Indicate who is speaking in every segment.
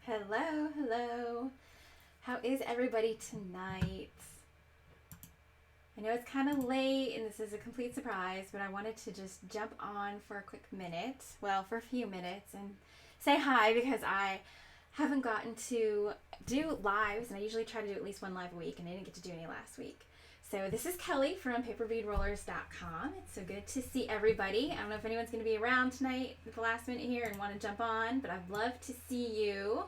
Speaker 1: Hello, hello. How is everybody tonight? I know it's kind of late and this is a complete surprise, but I wanted to just jump on for a quick minute, well, for a few minutes, and say hi because I haven't gotten to do lives, and I usually try to do at least one live a week, and I didn't get to do any last week. So this is Kelly from paperbeadrollers.com. It's so good to see everybody. I don't know if anyone's going to be around tonight at the last minute here and want to jump on, but I'd love to see you.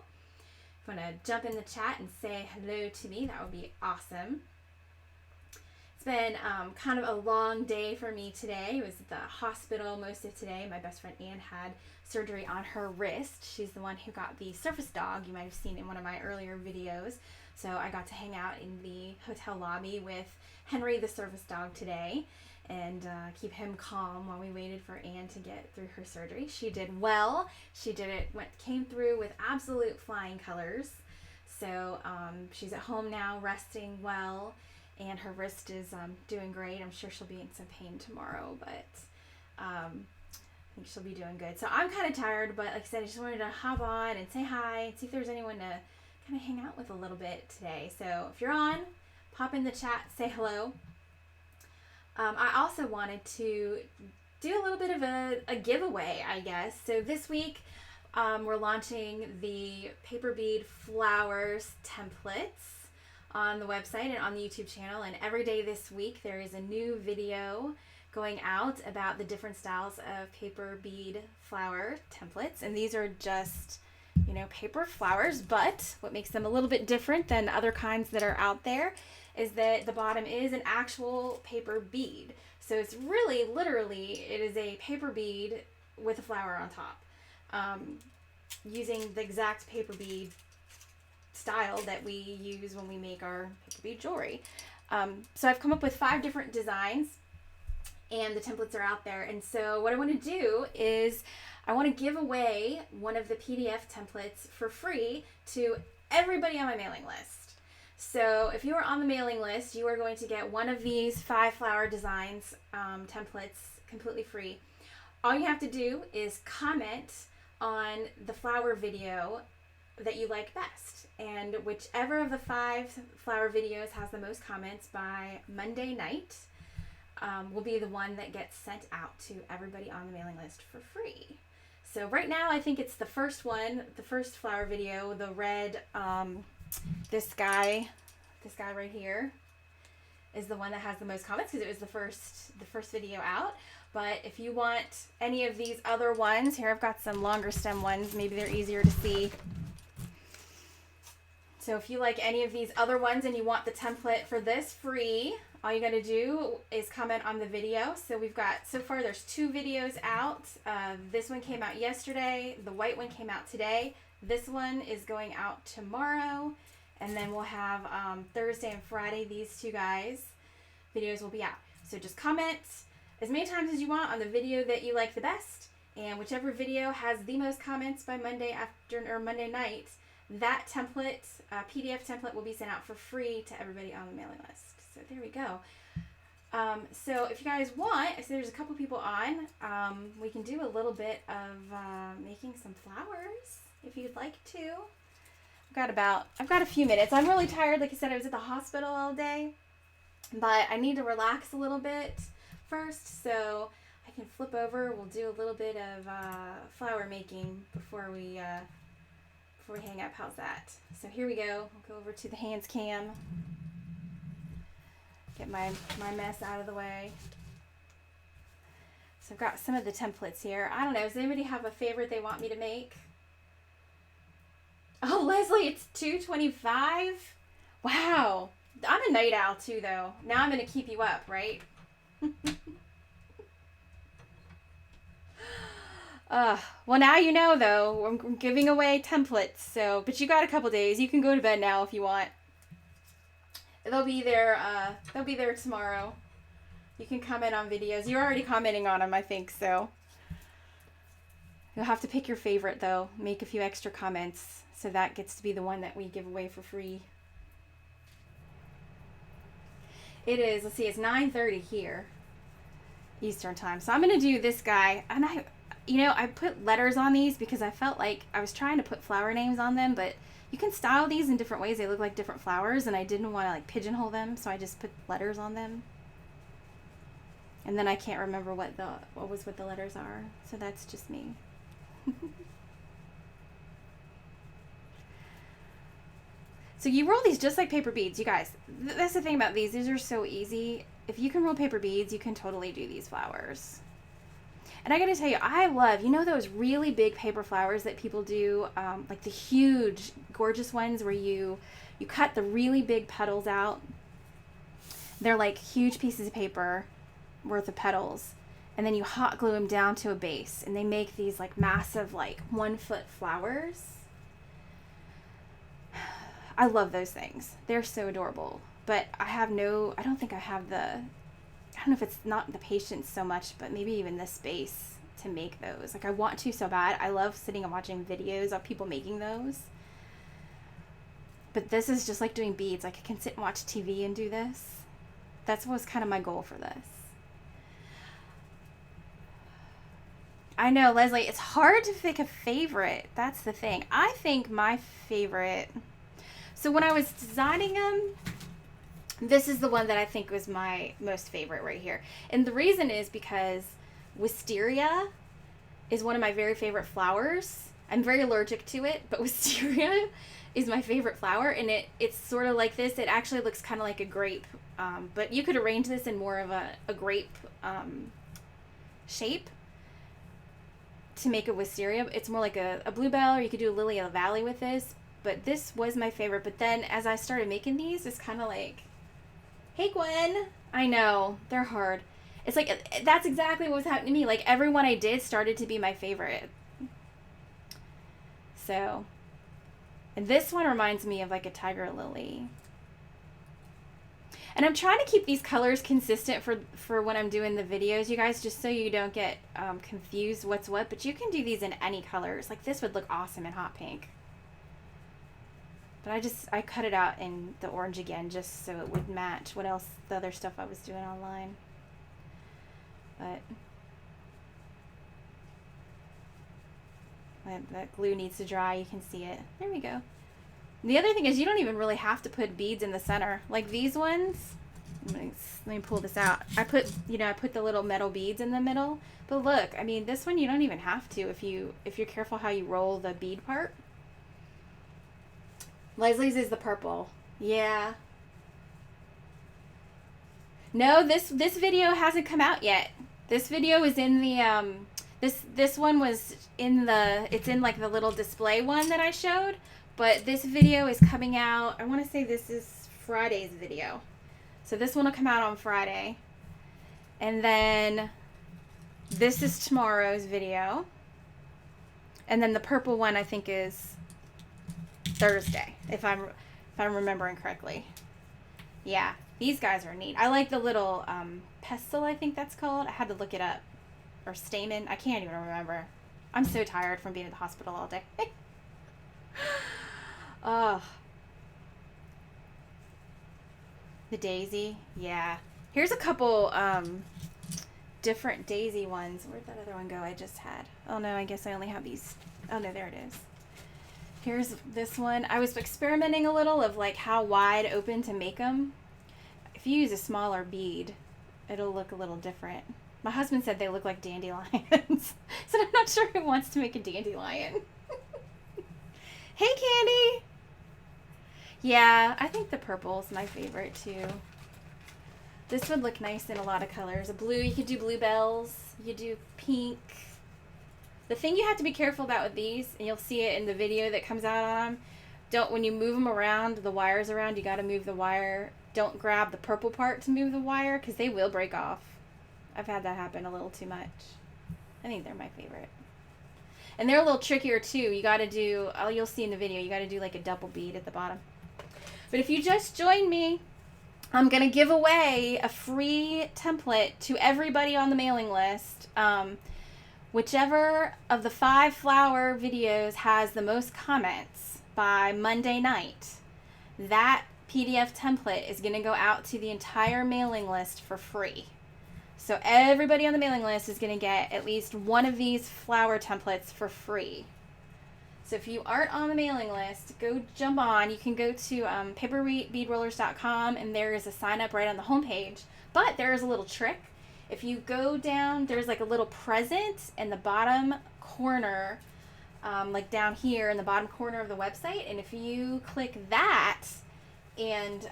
Speaker 1: If you want to jump in the chat and say hello to me, that would be awesome. It's been kind of a long day for me today. I was at the hospital most of today. My best friend Ann had surgery on her wrist. She's the one who got the Surface Dog. You might have seen in one of my earlier videos. So I got to hang out in the hotel lobby with Henry the Surface Dog today and keep him calm while we waited for Ann to get through her surgery. She did well. She came through with absolute flying colors. So she's at home now, resting well, and her wrist is doing great. I'm sure she'll be in some pain tomorrow, but I think she'll be doing good. So I'm kind of tired, but like I said, I just wanted to hop on and say hi and see if there's anyone to kind of hang out with a little bit today. So if you're on, pop in the chat, say hello. I also wanted to do a little bit of a giveaway, I guess. So this week, we're launching the Paper Bead Flowers templates on the website and on the YouTube channel. And every day this week, there is a new video going out about the different styles of paper bead flower templates. And these are just, paper flowers, but what makes them a little bit different than other kinds that are out there is that the bottom is an actual paper bead. So it's really, literally, it is a paper bead with a flower on top, using the exact paper bead style that we use when we make our paper bead jewelry. So I've come up with 5 different designs, and the templates are out there. And so what I want to do is I want to give away one of the PDF templates for free to everybody on my mailing list. So if you are on the mailing list, you are going to get one of these 5 flower designs templates completely free. All you have to do is comment on the flower video that you like best. And whichever of the 5 flower videos has the most comments by Monday night will be the one that gets sent out to everybody on the mailing list for free. So right now, I think it's the first one, the first flower video, the red, this guy right here is the one that has the most comments because it was the first video out. But if you want any of these other ones, here I've got some longer stem ones, maybe they're easier to see. So if you like any of these other ones and you want the template for this free, all you got to do is comment on the video. So we've got, so far there's 2 videos out. This one came out yesterday. The white one came out today. This one is going out tomorrow. And then we'll have Thursday and Friday, these 2 guys' videos will be out. So just comment as many times as you want on the video that you like the best. And whichever video has the most comments by Monday night, that template, PDF template, will be sent out for free to everybody on the mailing list. So there we go. So if you guys want, I see there's a couple people on, we can do a little bit of making some flowers if you'd like to. I've got a few minutes. I'm really tired. Like I said, I was at the hospital all day, but I need to relax a little bit first, so I can flip over. We'll do a little bit of flower making before we hang up. How's that? So here we go. I'll go over to the hands cam. Get my mess out of the way. So I've got some of the templates here. I don't know. Does anybody have a favorite they want me to make? Oh, Leslie, it's 2:25. Wow. I'm a night owl too, though. Now I'm going to keep you up, right? Well, now you know, though. I'm giving away templates. So, but you got a couple days. You can go to bed now if you want. They'll be there. They'll be there tomorrow. You can comment on videos. You're already commenting on them, I think. So you'll have to pick your favorite, though. Make a few extra comments, so that gets to be the one that we give away for free. It is. Let's see. It's 9:30 here, Eastern time. So I'm gonna do this guy, and you know, I put letters on these because I felt like I was trying to put flower names on them, but you can style these in different ways. They look like different flowers, and I didn't want to like pigeonhole them, so I just put letters on them. And then I can't remember what the letters are, so that's just me. So you roll these just like paper beads, you guys. That's the thing about these. These are so easy. If you can roll paper beads, you can totally do these flowers. And I gotta tell you, I love, you know, those really big paper flowers that people do, like the huge, gorgeous ones where you cut the really big petals out. They're like huge pieces of paper worth of petals, and then you hot glue them down to a base, and they make these like massive, like 1 foot flowers. I love those things. They're so adorable. But I don't think I have I don't know if it's not the patience so much, but maybe even the space to make those. Like, I want to so bad. I love sitting and watching videos of people making those. But this is just like doing beads. Like, I can sit and watch TV and do this. That was kind of my goal for this. I know, Leslie, it's hard to pick a favorite. That's the thing. I think my favorite... So when I was designing them, this is the one that I think was my most favorite right here. And the reason is because wisteria is one of my very favorite flowers. I'm very allergic to it, but wisteria is my favorite flower. And it's sort of like this. It actually looks kind of like a grape. But you could arrange this in more of a grape shape to make a wisteria. It's more like a bluebell, or you could do a lily of the valley with this. But this was my favorite. But then as I started making these, it's kind of like, hey, Gwen. I know, they're hard. It's like, that's exactly what was happening to me. Like, every one I did started to be my favorite. So, and this one reminds me of like a tiger lily. And I'm trying to keep these colors consistent for when I'm doing the videos, you guys, just so you don't get confused what's what. But you can do these in any colors. Like, this would look awesome in hot pink. But I cut it out in the orange again just so it would match what else, the other stuff I was doing online. But that glue needs to dry. You can see it. There we go. And the other thing is, you don't even really have to put beads in the center. Like these ones, let me pull this out. I put the little metal beads in the middle. But look, I mean, this one you don't even have to if you're careful how you roll the bead part. Leslie's is the purple. Yeah. No, this video hasn't come out yet. This video is in the this one was in it's in like the little display one that I showed, but this video is coming out. I want to say this is Friday's video. So this one will come out on Friday. And then this is tomorrow's video. And then the purple one I think is Thursday, if I'm remembering correctly. Yeah, these guys are neat. I like the little pestle, I think that's called. I had to look it up. Or stamen. I can't even remember. I'm so tired from being at the hospital all day. Oh. The daisy. Yeah. Here's a couple different daisy ones. Where'd that other one go I just had? Oh no, I guess I only have these. Oh no, there it is. Here's this one. I was experimenting a little of like how wide open to make them. If you use a smaller bead, it'll look a little different. My husband said they look like dandelions. So I'm not sure who wants to make a dandelion. Hey, Candy. Yeah, I think the purple's my favorite too. This would look nice in a lot of colors. A blue, you could do bluebells. You could do pink. The thing you have to be careful about with these, and you'll see it in the video that comes out on them, when you move them around, the wires around, you got to move the wire. Don't grab the purple part to move the wire, because they will break off. I've had that happen a little too much. I think they're my favorite. And they're a little trickier too. You got to do, you'll see in the video, you got to do like a double bead at the bottom. But if you just join me, I'm going to give away a free template to everybody on the mailing list. Whichever of the 5 flower videos has the most comments by Monday night, that PDF template is going to go out to the entire mailing list for free. So everybody on the mailing list is going to get at least one of these flower templates for free. So if you aren't on the mailing list, go jump on. You can go to paperbeadrollers.com, and there is a sign up right on the homepage. But there is a little trick. If you go down, there's like a little present in the bottom corner, like down here in the bottom corner of the website. And if you click that and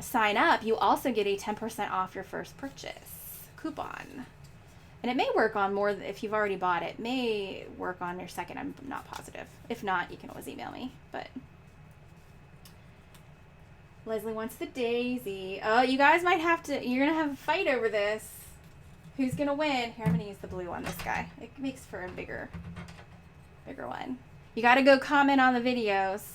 Speaker 1: sign up, you also get a 10% off your first purchase coupon. And it may work on more if you've already bought it. It may work on your second. I'm not positive. If not, you can always email me. But Leslie wants the daisy. Oh, you guys might have to. You're gonna have a fight over this. Who's gonna win? Here, I'm gonna use the blue on this guy. It makes for a bigger one. You gotta go comment on the videos.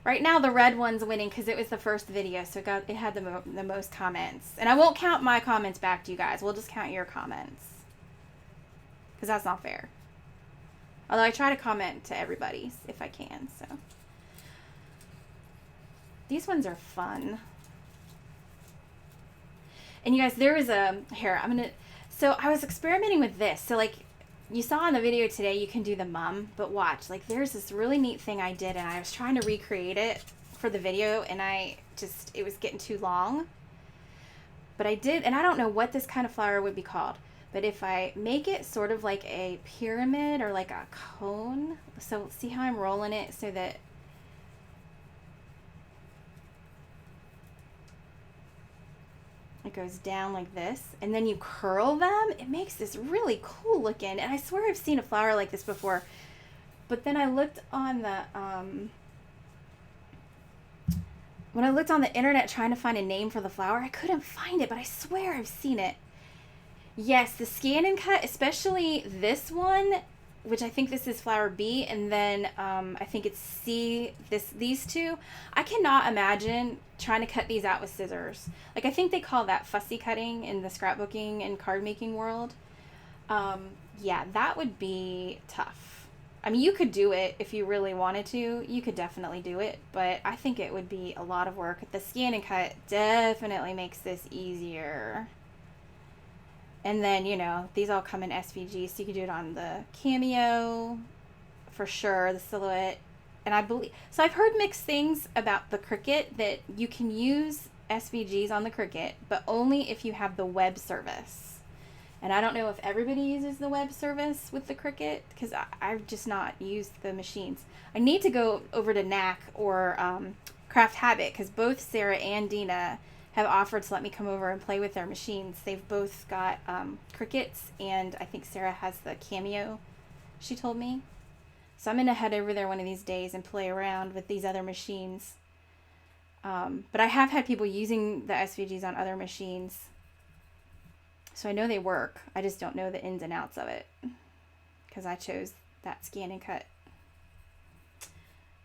Speaker 1: Right now, the red one's winning because it was the first video, so it had the most comments. And I won't count my comments back to you guys. We'll just count your comments. Because that's not fair. Although I try to comment to everybody if I can, so. These ones are fun. And you guys, there is so I was experimenting with this. So like, you saw in the video today, you can do the mum, but watch, like there's this really neat thing I did, and I was trying to recreate it for the video, and it was getting too long. But I did, and I don't know what this kind of flower would be called, but if I make it sort of like a pyramid or like a cone, so see how I'm rolling it so that it goes down like this, and then you curl them, it makes this really cool looking. And I swear I've seen a flower like this before, but then I looked on the when I looked on the internet trying to find a name for the flower, I couldn't find it, but I swear I've seen it. Yes, the scan and cut, especially this one, which I think this is flower B, and then I think it's C, these two. I cannot imagine trying to cut these out with scissors. Like, I think they call that fussy cutting in the scrapbooking and card making world. Yeah, that would be tough. I mean, you could do it if you really wanted to. You could definitely do it, but I think it would be a lot of work. The scan and cut definitely makes this easier. And then, you know, these all come in SVG, so you can do it on the Cameo, for sure, the Silhouette. And I've heard mixed things about the Cricut, that you can use SVGs on the Cricut, but only if you have the web service. And I don't know if everybody uses the web service with the Cricut, because I've just not used the machines. I need to go over to Knack or Craft Habit, because both Sarah and Dina have offered to let me come over and play with their machines. They've both got Cricuts, and I think Sarah has the Cameo, she told me. So I'm going to head over there one of these days and play around with these other machines. But I have had people using the SVGs on other machines, so I know they work. I just don't know the ins and outs of it, because I chose that scan and cut,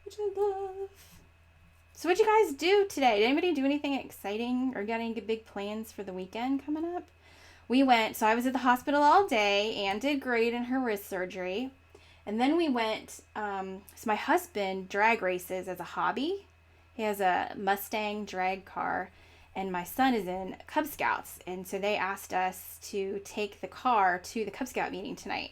Speaker 1: which I love. So what'd you guys do today? Did anybody do anything exciting or got any big plans for the weekend coming up? So I was at the hospital all day. Anne did great in her wrist surgery. And then we went, so my husband drag races as a hobby. He has a Mustang drag car, and my son is in Cub Scouts. And so they asked us to take the car to the Cub Scout meeting tonight.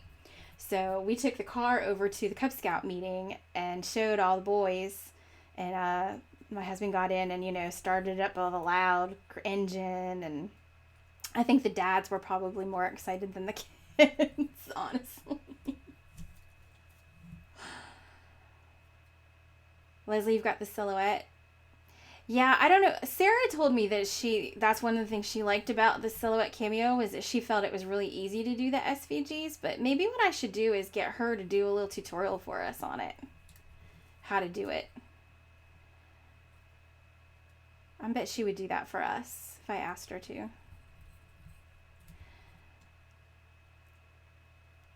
Speaker 1: So we took the car over to the Cub Scout meeting and showed all the boys, and my husband got in and, you know, started up all the loud engine, and I think the dads were probably more excited than the kids, honestly. Leslie, you've got the Silhouette. Yeah, I don't know. Sarah told me that that's one of the things she liked about the Silhouette Cameo, was that she felt it was really easy to do the SVGs, but maybe what I should do is get her to do a little tutorial for us on it. How to do it. I bet she would do that for us if I asked her to.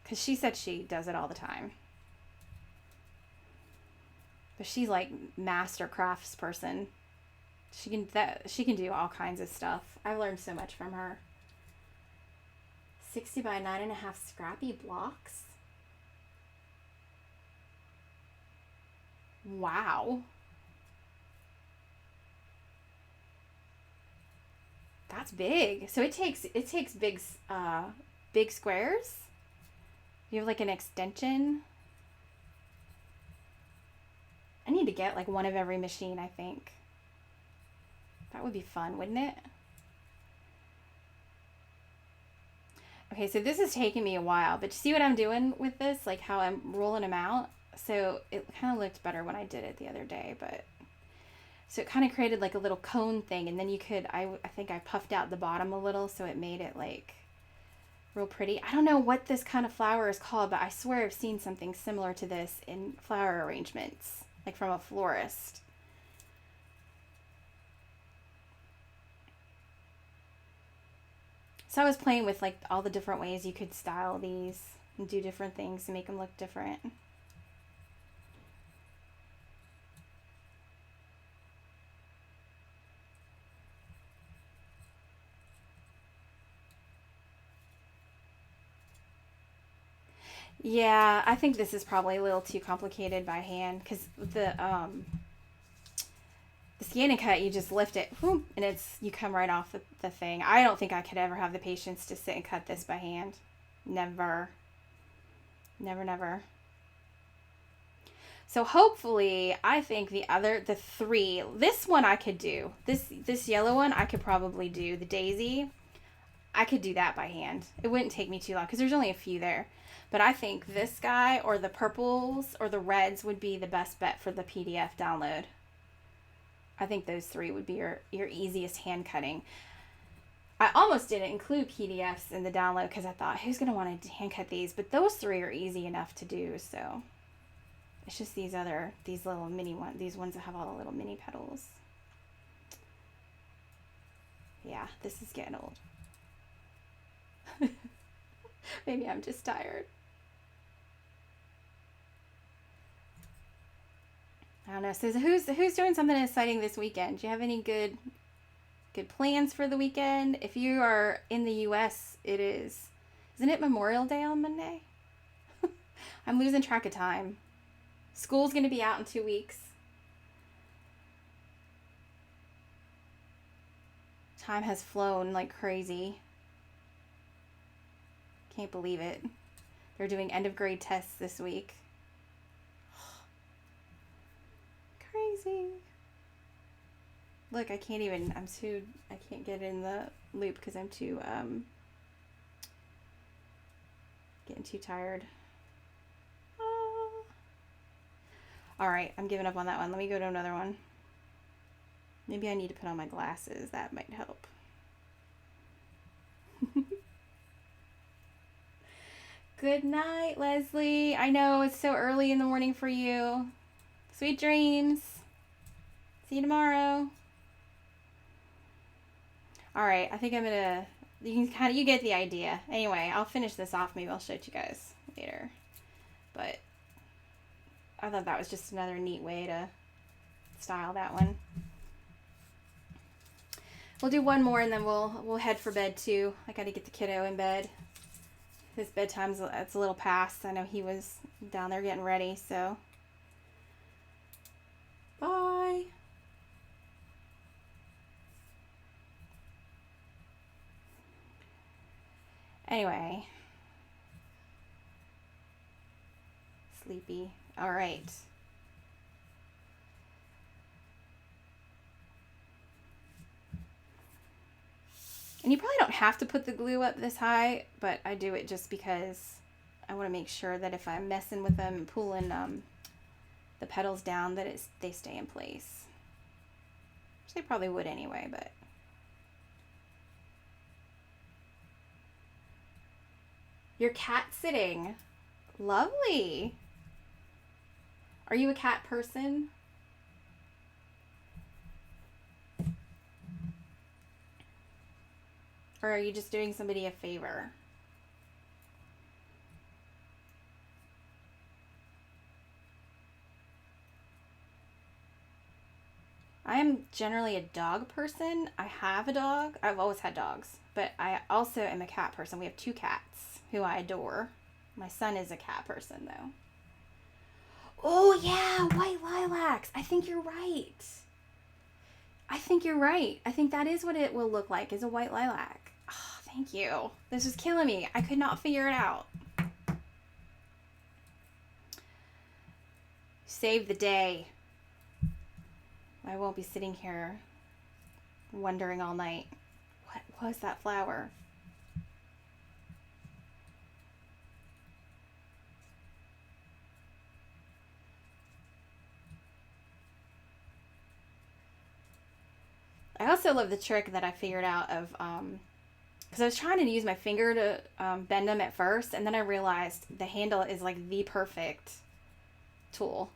Speaker 1: Because she said she does it all the time. But she's like master crafts person. She can do all kinds of stuff. I've learned so much from her. 60 by 9.5 scrappy blocks. Wow. That's big. So it takes big squares. You have like an extension. I need to get like one of every machine, I think. That would be fun, wouldn't it? Okay, so this is taking me a while, but see what I'm doing with this? Like how I'm rolling them out? So it kind of looked better when I did it the other day, but... So it kind of created like a little cone thing, and then you could, I think I puffed out the bottom a little, so it made it like real pretty. I don't know what this kind of flower is called, but I swear I've seen something similar to this in flower arrangements, like from a florist. So I was playing with like all the different ways you could style these and do different things to make them look different. Yeah, I think this is probably a little too complicated by hand because the scanning cut, you just lift it, whoop, and you come right off the thing. I don't think I could ever have the patience to sit and cut this by hand. Never. Never, never. So hopefully, I think the three, this one I could do. This yellow one I could probably do. The daisy, I could do that by hand. It wouldn't take me too long because there's only a few there. But I think this guy or the purples or the reds would be the best bet for the PDF download. I think those three would be your easiest hand cutting. I almost didn't include PDFs in the download because I thought, who's going to want to hand cut these? But those three are easy enough to do, so... It's just these little mini ones, these ones that have all the little mini petals. Yeah, this is getting old. Maybe I'm just tired. I don't know. So who's doing something exciting this weekend? Do you have any good plans for the weekend? If you are in the US, isn't it Memorial Day on Monday? I'm losing track of time. School's going to be out in 2 weeks. Time has flown like crazy. Can't believe it. They're doing end of grade tests this week. Crazy. Look, I can't get in the loop because I'm getting too tired. All right, I'm giving up on that one. Let me go to another one. Maybe I need to put on my glasses. That might help. Good night, Leslie. I know it's so early in the morning for you. Sweet dreams. See you tomorrow. All right, I think I'm gonna. You get the idea. Anyway, I'll finish this off. Maybe I'll show it to you guys later. But I thought that was just another neat way to style that one. We'll do one more and then we'll head for bed too. I got to get the kiddo in bed. His bedtime's it's a little past. I know he was down there getting ready, so bye. Anyway, sleepy. All right. And you probably don't have to put the glue up this high, but I do it just because I want to make sure that if I'm messing with them and pulling the petals down, that they stay in place. Which they probably would anyway, but... You're cat sitting. Lovely. Are you a cat person? Or are you just doing somebody a favor? I am generally a dog person. I have a dog. I've always had dogs. But I also am a cat person. We have 2 cats who I adore. My son is a cat person, though. Oh, yeah, white lilacs. I think you're right. I think you're right. I think that is what it will look like, is a white lilac. Oh, thank you. This is killing me. I could not figure it out. Save the day. I won't be sitting here wondering all night, what was that flower? I also love the trick that I figured out of, because I was trying to use my finger to bend them at first, and then I realized the handle is like the perfect tool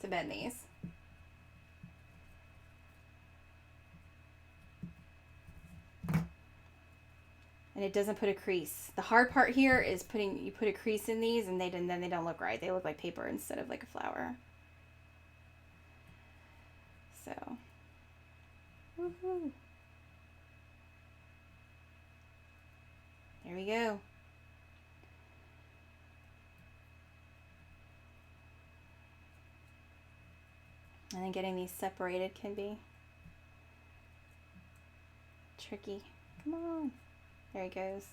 Speaker 1: to bend these. And it doesn't put a crease. The hard part here is you put a crease in these, and then they don't look right. They look like paper instead of like a flower. So, woohoo! There we go. And then getting these separated can be tricky. Come on. There he goes.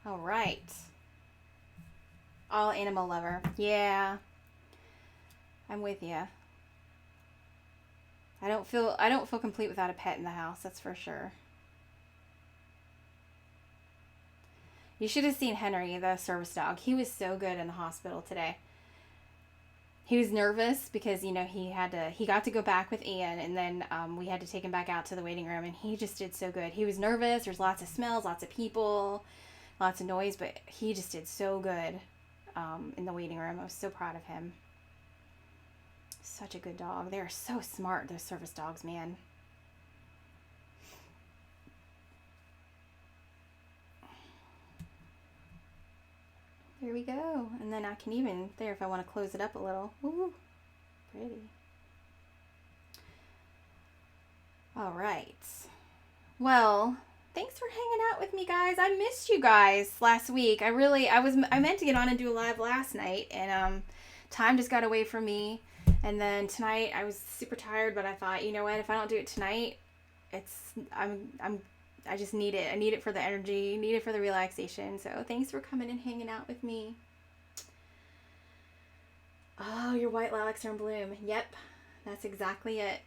Speaker 1: All right. All animal lover. Yeah. I'm with you. I don't feel complete without a pet in the house, that's for sure. You should have seen Henry, the service dog. He was so good in the hospital today. He was nervous because, you know, he got to go back with Ian, and then we had to take him back out to the waiting room, and he just did so good. He was nervous. There's lots of smells, lots of people, lots of noise, but he just did so good in the waiting room. I was so proud of him. Such a good dog. They are so smart, those service dogs, man. There we go. And then I can even, there, if I want to close it up a little. Ooh, pretty. All right. Well, thanks for hanging out with me, guys. I missed you guys last week. I meant to get on and do a live last night, and time just got away from me. And then tonight I was super tired, but I thought, you know what, if I don't do it tonight, I just need it. I need it for the energy, need it for the relaxation. So thanks for coming and hanging out with me. Oh, your white lilacs are in bloom. Yep, that's exactly it.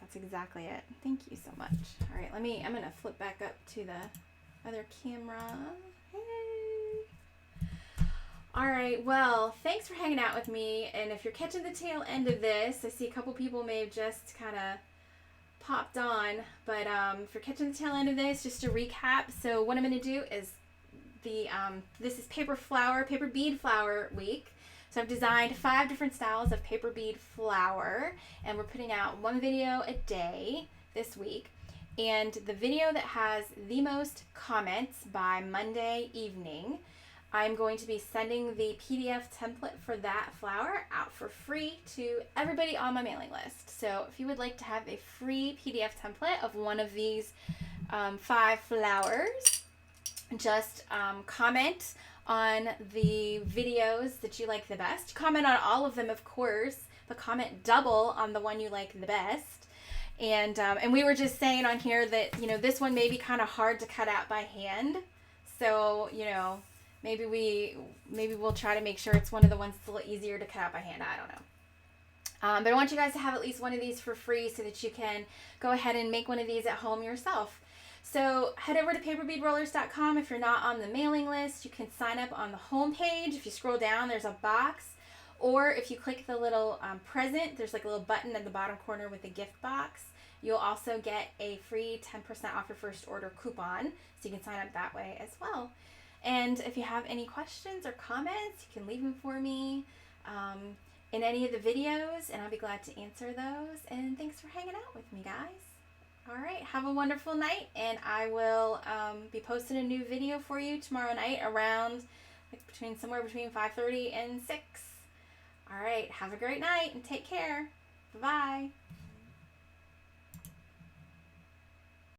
Speaker 1: That's exactly it. Thank you so much. All right, I'm going to flip back up to the other camera. Hey. All right, well, thanks for hanging out with me. And if you're catching the tail end of this, I see a couple people may have just kind of popped on, but if you're catching the tail end of this, just to recap, so what I'm going to do is this is paper bead flower week. So I've designed 5 different styles of paper bead flower, and we're putting out one video a day this week. And the video that has the most comments by Monday evening, I'm going to be sending the PDF template for that flower out for free to everybody on my mailing list. So if you would like to have a free PDF template of one of these 5 flowers, just comment on the videos that you like the best. Comment on all of them, of course, but comment double on the one you like the best. And we were just saying on here that, you know, this one may be kind of hard to cut out by hand. So, you know, maybe we'll try to make sure it's one of the ones that's a little easier to cut out by hand. I don't know. But I want you guys to have at least one of these for free so that you can go ahead and make one of these at home yourself. So head over to paperbeadrollers.com. If you're not on the mailing list, you can sign up on the home page. If you scroll down, there's a box. Or if you click the little present, there's like a little button at the bottom corner with a gift box. You'll also get a free 10% off your first order coupon. So you can sign up that way as well. And if you have any questions or comments, you can leave them for me in any of the videos, and I'll be glad to answer those. And thanks for hanging out with me, guys. All right, have a wonderful night, and I will be posting a new video for you tomorrow night around somewhere between 5:30 and 6. All right, have a great night and take care. Bye-bye.